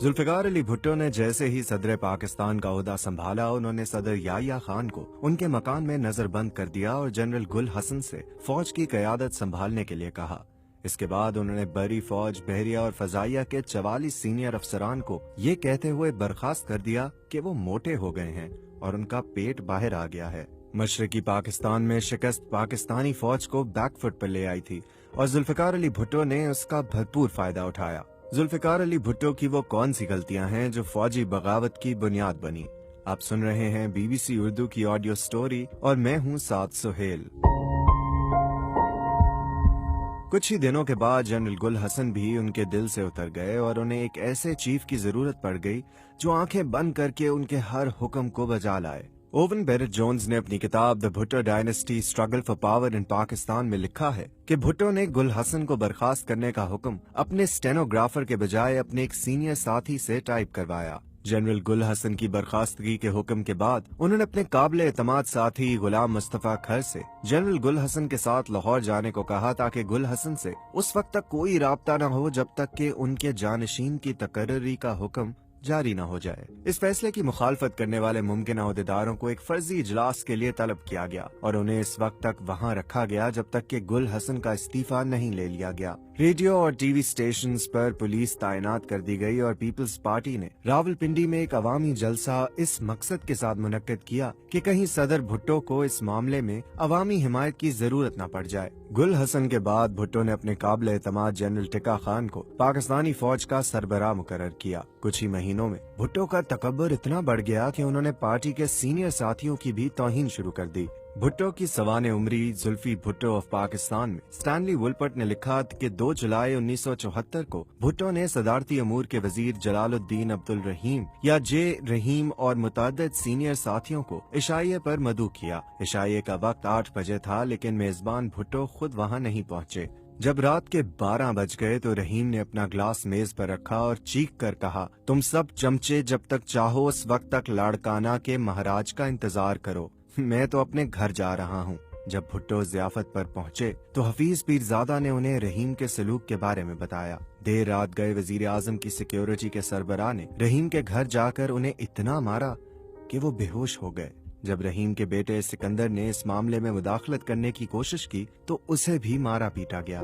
जुल्फिकार अली भुट्टो ने जैसे ही सदर पाकिस्तान का ओहदा संभाला, उन्होंने सदर याहिया खान को उनके मकान में नजरबंद कर दिया और जनरल गुल हसन से फौज की क़यादत संभालने के लिए कहा। इसके बाद उन्होंने बरी फौज, बहरिया और फजाइया के 44 सीनियर अफसरान को ये कहते हुए बर्खास्त कर दिया कि वो मोटे हो गए हैं और उनका पेट बाहर आ गया है। मशरकी पाकिस्तान में शिकस्त पाकिस्तानी फौज को बैकफुट पर ले आई थी और जुल्फिकार अली भुट्टो ने उसका भरपूर फायदा उठाया। जुल्फिकार अली भुट्टो की वो कौन सी गलतियां हैं जो फौजी बगावत की बुनियाद बनी? आप सुन रहे हैं BBC उर्दू की ऑडियो स्टोरी और मैं हूं साद सुहेल। कुछ ही दिनों के बाद जनरल गुल हसन भी उनके दिल से उतर गए और उन्हें एक ऐसे चीफ की जरूरत पड़ गई जो आंखें बंद करके उनके हर हुक्म को बजा लाए। ओवन बेरेट जोन्स ने अपनी किताब the Bhutto dynasty struggle for power in Pakistan में लिखा है कि भुट्टो ने गुल हसन को बर्खास्त करने का हुक्म अपने स्टेनोग्राफर के बजाय अपने एक सीनियर साथी से टाइप करवाया। जनरल गुल हसन की बर्खास्तगी के हुक्म के बाद उन्होंने अपने काबिल एतमाद साथी गुलाम मुस्तफा खर से जनरल गुल हसन के साथ लाहौर जाने को कहा ताकि गुल हसन से उस वक्त तक कोई राब्ता न हो जब तक कि उनके जानशीन की तकर्री का हुक्म जारी न हो जाए। इस फैसले की मुखालफत करने वाले मुमकिन अहदेदारों को एक फर्जी इजलास के लिए तलब किया गया और उन्हें इस वक्त तक वहां रखा गया जब तक कि गुल हसन का इस्तीफा नहीं ले लिया गया। रेडियो और टीवी स्टेशंस पर पुलिस तैनात कर दी गई और पीपल्स पार्टी ने रावलपिंडी में एक अवामी जलसा इस मकसद के साथ मुनक्किद किया कि कहीं सदर भुट्टो को इस मामले में अवामी हिमायत की जरूरत न पड़ जाए। गुल हसन के बाद भुट्टो ने अपने काबिल एतमाद जनरल टिक्का खान को पाकिस्तानी फौज का सरबराह मुकर्रर किया। कुछ ही महीनों में भुट्टो का तकब्बुर इतना बढ़ गया कि उन्होंने पार्टी के सीनियर साथियों की भी तौहीन शुरू कर दी। भुट्टो की सवाने उम्री जुल्फी भुट्टो ऑफ पाकिस्तान में स्टैनली वुलपर्ट ने लिखा कि 2 जुलाई 1974 को भुट्टो ने सदारती अमूर के वजीर जलालुद्दीन अब्दुल रहीम या जे रहीम और मुतअद्दिद सीनियर साथियों को इशाइये पर मदऊ किया। इशाइये का वक्त 8 बजे था, लेकिन मेजबान भुट्टो खुद वहां नहीं पहुंचे। जब रात के 12 बज गए तो रहीम ने अपना ग्लास मेज पर रखा और चीख कर कहा, तुम सब चमचे जब तक चाहो उस वक्त तक लाड़काना के महाराज का इंतजार करो, मैं तो अपने घर जा रहा हूँ। जब भुट्टो ज़ियाफत पर पहुँचे तो हफीज पीरजादा ने उन्हें रहीम के सलूक के बारे में बताया। देर रात गए वजीर आजम की सिक्योरिटी के सरबराह ने रहीम के घर जाकर उन्हें इतना मारा कि वो बेहोश हो गए। जब रहीम के बेटे सिकंदर ने इस मामले में मुदाखलत करने की कोशिश की तो उसे भी मारा पीटा गया।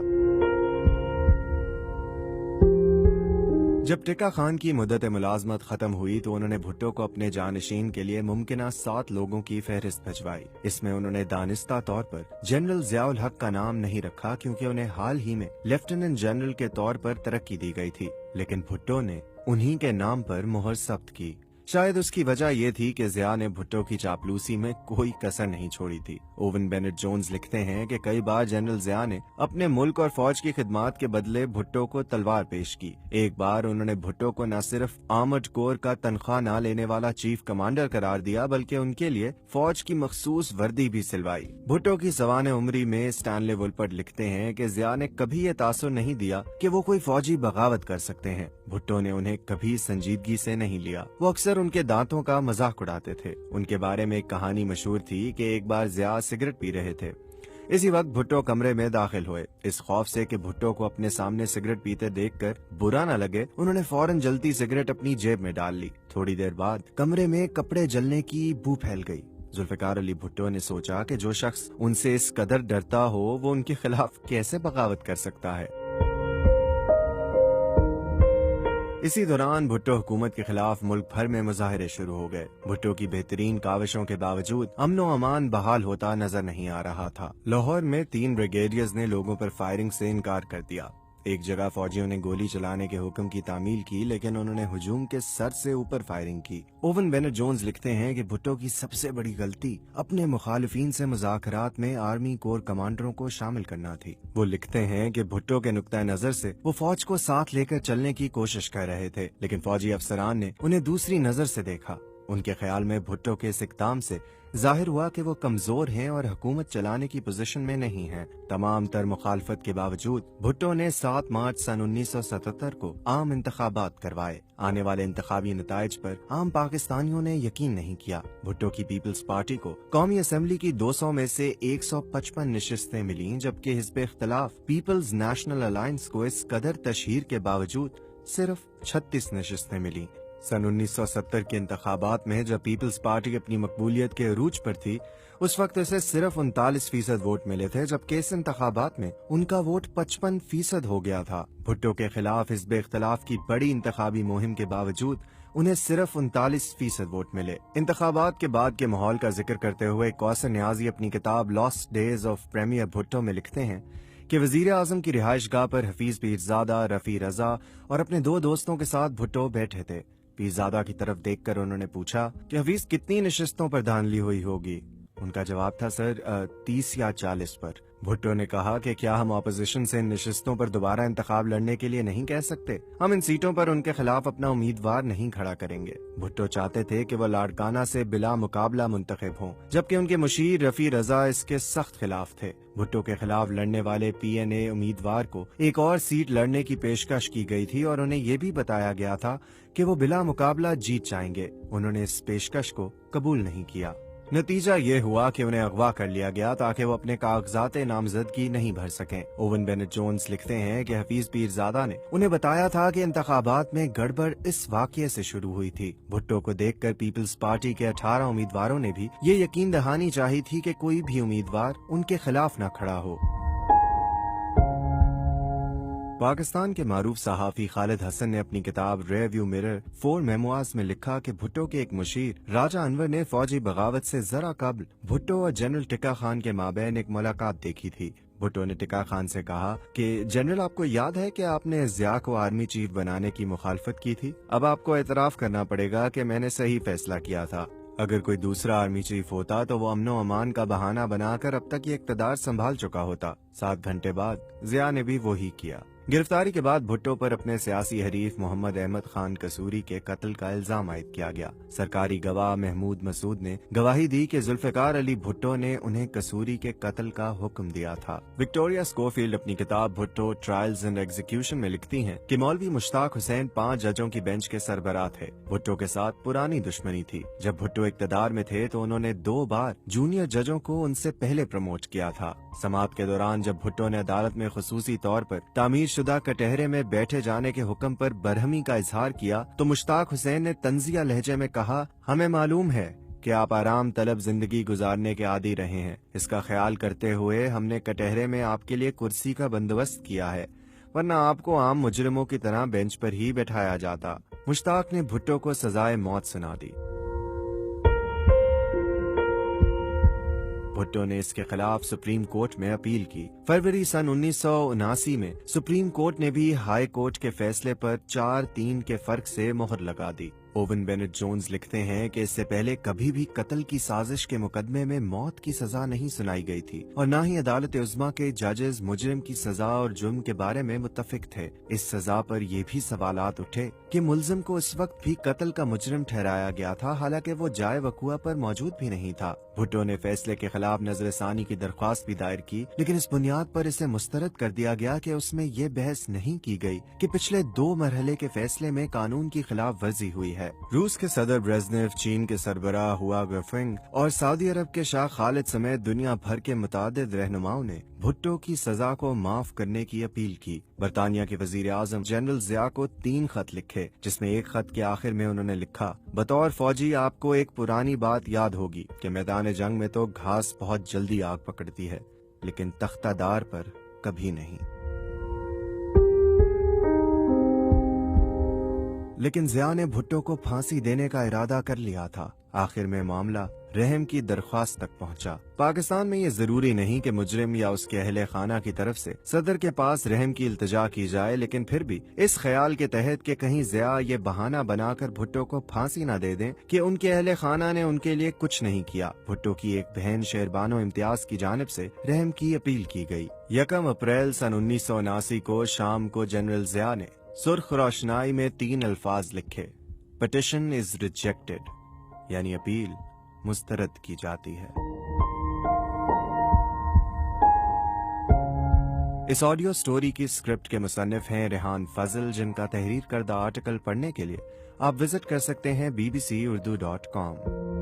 जब टिक्का खान की मुद्दत मुलाजमत खत्म हुई तो उन्होंने भुट्टो को अपने जानशीन के लिए मुमकिना 7 लोगों की फहरिस्त भिजवाई। इसमें उन्होंने दानिस्ता तौर पर जनरल ज़ियाउल हक का नाम नहीं रखा क्योंकि उन्हें हाल ही में लेफ्टिनेंट जनरल के तौर पर तरक्की दी गई थी, लेकिन भुट्टो ने उन्हीं के नाम पर मुहर सब्त की। शायद उसकी वजह यह थी कि ज़िया ने भुट्टो की चापलूसी में कोई कसर नहीं छोड़ी थी। ओवन बेनेट जोन्स लिखते हैं कि कई बार जनरल ज़िया ने अपने मुल्क और फौज की खिदमात के बदले भुट्टो को तलवार पेश की। एक बार उन्होंने भुट्टो को न सिर्फ आर्मर्ड कोर का तनख्वाह न लेने वाला चीफ कमांडर करार दिया बल्कि उनके लिए फौज की मखसूस वर्दी भी सिलवाई। भुट्टो की सवाने उम्री में स्टैनली वुलपर्ट लिखते हैं कि ज़िया ने कभी ये तासुर नहीं दिया कि वो कोई फौजी बगावत कर सकते हैं। भुट्टो ने उन्हें कभी संजीदगी से नहीं लिया। वो अक्सर उनके दांतों का मजाक उड़ाते थे। उनके बारे में एक कहानी मशहूर थी कि एक बार ज़िया सिगरेट पी रहे थे। इसी वक्त भुट्टो कमरे में दाखिल हुए। इस खौफ से कि भुट्टो को अपने सामने सिगरेट पीते देखकर बुरा न लगे, उन्होंने फौरन जलती सिगरेट अपनी जेब में डाल ली। थोड़ी देर बाद कमरे में कपड़े जलने की बू फैल गई। जुल्फिकार अली भुट्टो ने सोचा कि जो शख्स उनसे इस कदर डरता हो वो उनके खिलाफ कैसे बगावत कर सकता है। इसी दौरान भुट्टो हुकूमत के खिलाफ मुल्क भर में मुजाहरे शुरू हो गए। भुट्टो की बेहतरीन काविशों के बावजूद अमनो अमान बहाल होता नजर नहीं आ रहा था। लाहौर में 3 ब्रिगेडियर्स ने लोगों पर फायरिंग से इनकार कर दिया। एक जगह फौजियों ने गोली चलाने के हुक्म की तामील की, लेकिन उन्होंने हुजूम के सर से ऊपर फायरिंग की। ओवन बेनेट जोन्स लिखते हैं कि भुट्टो की सबसे बड़ी गलती अपने मुखालिफिन से मुज़ाकरात में आर्मी कोर कमांडरों को शामिल करना थी। वो लिखते हैं कि भुट्टो के नुक्ता नजर से वो फौज को साथ लेकर चलने की कोशिश कर रहे थे, लेकिन फौजी अफसरान ने उन्हें दूसरी नजर से देखा। उनके ख्याल में भुट्टो के इस इक़दाम से जाहिर हुआ कि वो कमजोर हैं और हुकूमत चलाने की पोजीशन में नहीं हैं। तमाम तर मुखालफत के बावजूद भुट्टो ने 7 मार्च सन 1977 को आम इंतखाबात करवाए। आने वाले इंतखाबी नताइज पर आम पाकिस्तानियों ने यकीन नहीं किया। भुट्टो की पीपल्स पार्टी को कौमी असम्बली की 200 में से 155 नशिस्तें मिली, जबकि हिज़्ब इख्तिलाफ पीपल्स नेशनल अलायंस को इस कदर तशहीर के बावजूद صرف 36 نشستیں ملی۔ سن 1970 کے انتخابات میں جب پیپلز پارٹی اپنی مقبولیت کے عروج پر تھی، اس وقت اسے صرف 39% ووٹ ملے تھے، جبکہ اس انتخابات میں ان کا ووٹ 55% ہو گیا تھا۔ بھٹو کے خلاف حزب اختلاف کی بڑی انتخابی مہم کے باوجود انہیں صرف 39% ووٹ ملے۔ انتخابات کے بعد کے ماحول کا ذکر کرتے ہوئے کوثر نیازی اپنی کتاب last days of premier Bhutto میں لکھتے ہیں کہ وزیر اعظم کی رہائش گاہ پر حفیظ پیرزادہ، رفیع رضا اور اپنے 2 دوستوں کے ساتھ بھٹو بیٹھے تھے۔ پیرزادہ کی طرف دیکھ کر انہوں نے پوچھا کہ حفیظ کتنی نشستوں پر دھاندلی ہوئی ہوگی؟ ان کا جواب تھا، سر 30 یا 40 پر۔ بھٹو نے کہا کہ کیا ہم اپوزیشن سے ان نشستوں پر دوبارہ انتخاب لڑنے کے لیے نہیں کہہ سکتے؟ ہم ان سیٹوں پر ان کے خلاف اپنا امیدوار نہیں کھڑا کریں گے۔ بھٹو چاہتے تھے کہ وہ لاڑکانہ سے بلا مقابلہ منتخب ہوں، جبکہ ان کے مشیر رفیع رضا اس کے سخت خلاف تھے۔ بھٹو کے خلاف لڑنے والے پی این اے امیدوار کو ایک اور سیٹ لڑنے کی پیشکش کی گئی تھی اور انہیں یہ بھی بتایا گیا تھا کہ وہ بلا مقابلہ جیت جائیں گے۔ انہوں نے اس پیشکش کو قبول نہیں کیا۔ نتیجہ یہ ہوا کہ انہیں اغوا کر لیا گیا تاکہ وہ اپنے کاغذات نامزدگی نہیں بھر سکیں۔ اوون بینٹ جونز لکھتے ہیں کہ حفیظ پیرزادہ نے انہیں بتایا تھا کہ انتخابات میں گڑبڑ اس واقعے سے شروع ہوئی تھی۔ بھٹو کو دیکھ کر پیپلز پارٹی کے 18 امیدواروں نے بھی یہ یقین دہانی چاہی تھی کہ کوئی بھی امیدوار ان کے خلاف نہ کھڑا ہو۔ پاکستان کے معروف صحافی خالد حسن نے اپنی کتاب ریئر ویو مرر 4 میموارز میں لکھا کہ بھٹو کے ایک مشیر راجہ انور نے فوجی بغاوت سے ذرا قبل بھٹو اور جنرل ٹکا خان کے مابین ایک ملاقات دیکھی تھی۔ بھٹو نے ٹکا خان سے کہا کہ جنرل، آپ کو یاد ہے کہ آپ نے ضیاء کو آرمی چیف بنانے کی مخالفت کی تھی؟ اب آپ کو اعتراف کرنا پڑے گا کہ میں نے صحیح فیصلہ کیا تھا۔ اگر کوئی دوسرا آرمی چیف ہوتا تو وہ امن و امان کا بہانہ بنا کر اب تک یہ اقتدار سنبھال چکا ہوتا۔ 7 گھنٹے بعد ضیاء نے بھی وہی کیا۔ گرفتاری کے بعد بھٹو پر اپنے سیاسی حریف محمد احمد خان قصوری کے قتل کا الزام عائد کیا گیا۔ سرکاری گواہ محمود مسعود نے گواہی دی کہ ذوالفقار علی بھٹو نے انہیں قصوری کے قتل کا حکم دیا تھا۔ وکٹوریہ اسکوفیلڈ اپنی کتاب بھٹو ٹرائلز اینڈ ایگزیکیوشن میں لکھتی ہیں کہ مولوی مشتاق حسین 5 ججوں کی بینچ کے سربراہ تھے۔ بھٹو کے ساتھ پرانی دشمنی تھی۔ جب بھٹو اقتدار میں تھے تو انہوں نے 2 بار جونیئر ججوں کو ان سے پہلے پروموٹ کیا تھا۔ سماعت کے دوران جب بھٹو نے عدالت میں خصوصی طور پر تعمیر شدہ کٹہرے میں بیٹھے جانے کے حکم پر برہمی کا اظہار کیا تو مشتاق حسین نے طنزیہ لہجے میں کہا، ہمیں معلوم ہے کہ آپ آرام طلب زندگی گزارنے کے عادی رہے ہیں۔ اس کا خیال کرتے ہوئے ہم نے کٹہرے میں آپ کے لیے کرسی کا بندوبست کیا ہے، ورنہ آپ کو عام مجرموں کی طرح بینچ پر ہی بٹھایا جاتا۔ مشتاق نے بھٹو کو سزائے موت سنا دی۔ بھٹو نے اس کے خلاف سپریم کورٹ میں اپیل کی۔ فروری سن 1979 میں سپریم کورٹ نے بھی ہائی کورٹ کے فیصلے پر 4-3 کے فرق سے مہر لگا دی۔ اوون بینٹ جونز لکھتے ہیں کہ اس سے پہلے کبھی بھی قتل کی سازش کے مقدمے میں موت کی سزا نہیں سنائی گئی تھی اور نہ ہی عدالت عظمیٰ کے ججز مجرم کی سزا اور جرم کے بارے میں متفق تھے۔ اس سزا پر یہ بھی سوالات اٹھے کہ ملزم کو اس وقت بھی قتل کا مجرم ٹھہرایا گیا تھا، حالانکہ وہ جائے وقوع پر موجود بھی نہیں تھا۔ بھٹو نے فیصلے کے خلاف نظر ثانی کی درخواست بھی دائر کی، لیکن اس بنیاد پر اسے مسترد کر دیا گیا کہ اس میں یہ بحث نہیں کی گئی کہ پچھلے 2 مرحلے کے فیصلے میں قانون کی خلاف ورزی ہوئی ہے۔ روس کے صدر برزنیف، چین کے سربراہ ہوا گفنگ اور سعودی عرب کے شاہ خالد سمیت دنیا بھر کے متعدد رہنماؤں نے بھٹو کی سزا کو معاف کرنے کی اپیل کی۔ برطانیہ کے وزیر اعظم جنرل ضیاء کو 3 خط لکھے، جس میں ایک خط کے آخر میں انہوں نے لکھا، بطور فوجی آپ کو ایک پرانی بات یاد ہوگی کہ میدان جنگ میں تو گھاس بہت جلدی آگ پکڑتی ہے، لیکن تختہ دار پر کبھی نہیں۔ لیکن ضیاء نے بھٹو کو پھانسی دینے کا ارادہ کر لیا تھا۔ آخر میں معاملہ رحم کی درخواست تک پہنچا۔ پاکستان میں یہ ضروری نہیں کہ مجرم یا اس کے اہل خانہ کی طرف سے صدر کے پاس رحم کی التجا کی جائے، لیکن پھر بھی اس خیال کے تحت کہ کہیں ضیاء یہ بہانہ بنا کر بھٹو کو پھانسی نہ دے دیں کہ ان کے اہل خانہ نے ان کے لیے کچھ نہیں کیا، بھٹو کی ایک بہن شہربانو امتیاز کی جانب سے رحم کی اپیل کی گئی۔ 1 اپریل سن 1979 کو شام کو جنرل ضیاء نے سرخ روشنائی میں 3 الفاظ لکھے، پٹیشن از ریجیکٹڈ، یعنی اپیل مسترد کی جاتی ہے۔ اس آڈیو سٹوری کی اسکرپٹ کے مصنف ہیں ریحان فضل، جن کا تحریر کردہ آرٹیکل پڑھنے کے لیے آپ وزٹ کر سکتے ہیں bbcurdu.com۔